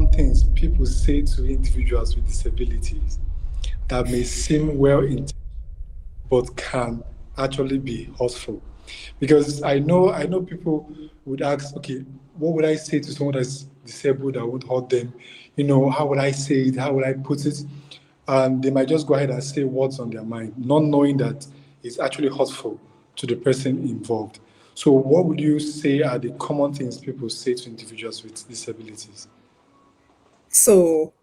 common things people say to individuals with disabilities that may seem well intentioned but can actually be hurtful? Because I know people would ask, okay, what would I say to someone that's disabled that would hurt them? How would I say it? How would I put it? And they might just go ahead and say words on their mind, not knowing that it's actually hurtful to the person involved. So, what would you say are the common things people say to individuals with disabilities? So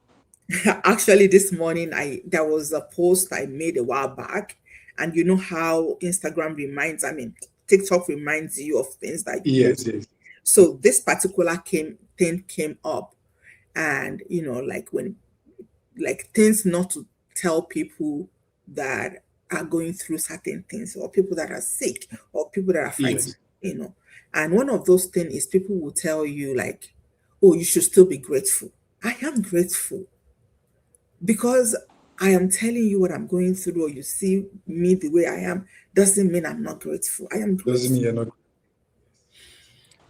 actually this morning there was a post I made a while back, and you know how Instagram reminds, I mean TikTok reminds you of things that you post. Yes, yes, So this particular thing came up, and like when, like, things not to tell people that are going through certain things, or people that are sick, or people that are fighting, yes, you know. And one of those things is people will tell you like, oh, you should still be grateful. I am grateful because I am telling you what I'm going through, or you see me the way I am, doesn't mean I'm not grateful. I am doesn't mean grateful. you're not.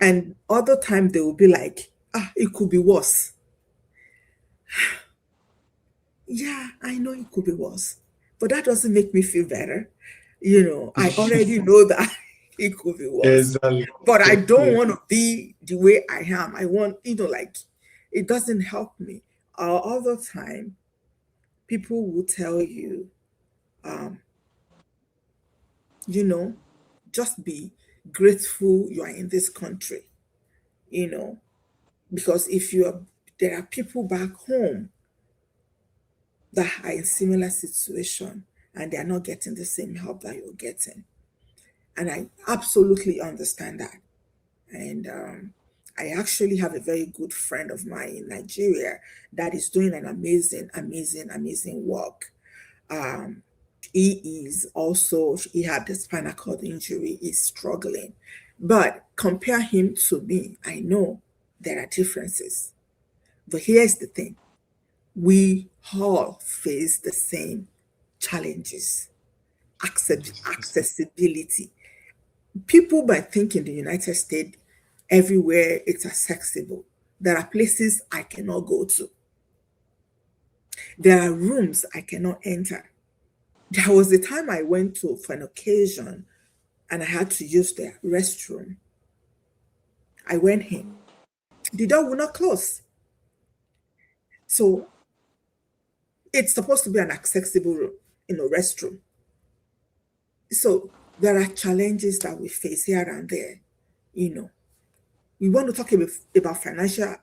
And other time they will be like, it could be worse. Yeah, I know it could be worse, but that doesn't make me feel better. I already know that it could be worse, Exactly. but I don't Yeah. want to be the way I am. I want, like, it doesn't help me. All the time, people will tell you, um, you know, just be grateful you are in this country, you know, because there are people back home that are in similar situation and they are not getting the same help that you're getting. And I absolutely understand that. And I actually have a very good friend of mine in Nigeria that is doing an amazing, amazing, amazing work. Um, he had the spinal cord injury, he's struggling. But compare him to me, I know there are differences. But here's the thing, we all face the same challenges. Yes. Accessibility. People might think in the United States, everywhere it's accessible. There are places I cannot go to. There are rooms I cannot enter. There was a time I went to for an occasion and I had to use the restroom. I went in. The door would not close. So it's supposed to be an accessible, restroom. So there are challenges that we face here and there. You know, we want to talk about financial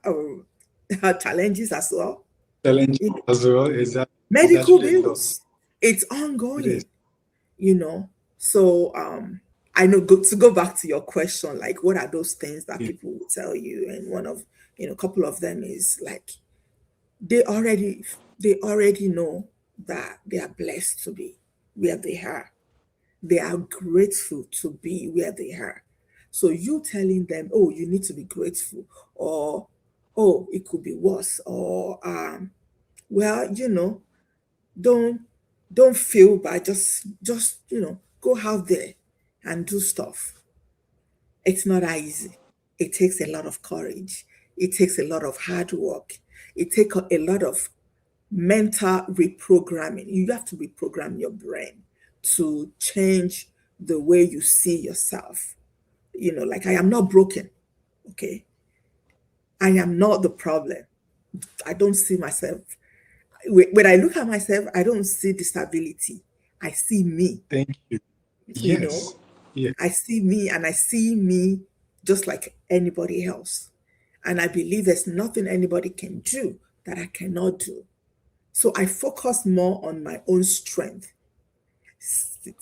challenges as well. Challenge You know, as well is medical actually a lot. bills, it's It is. ongoing. You know, so I know, to go back to your question, like what are those things that Yeah. people will tell you? And one of, a couple of them is like they already know that they are blessed to be where they are. They are grateful to be where they are. So you telling them, oh, you need to be grateful, or oh, it could be worse, or well, don't don't feel bad. Just go out there and do stuff. It's not that easy. It takes a lot of courage. It takes a lot of hard work. It takes a lot of mental reprogramming. You have to reprogram your brain to change the way you see yourself. Like, I am not broken. Okay. I am not the problem. I don't see myself. When I look at myself, I don't see disability. I see me, Thank you. you know, Yes. Yeah. I see me, and I see me just like anybody else. And I believe there's nothing anybody can do that I cannot do. So I focus more on my own strength.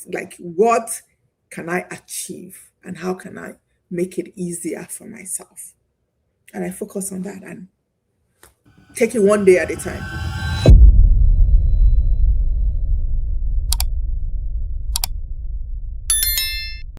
Like, what can I achieve and how can I make it easier for myself? And I focus on that and take it one day at a time.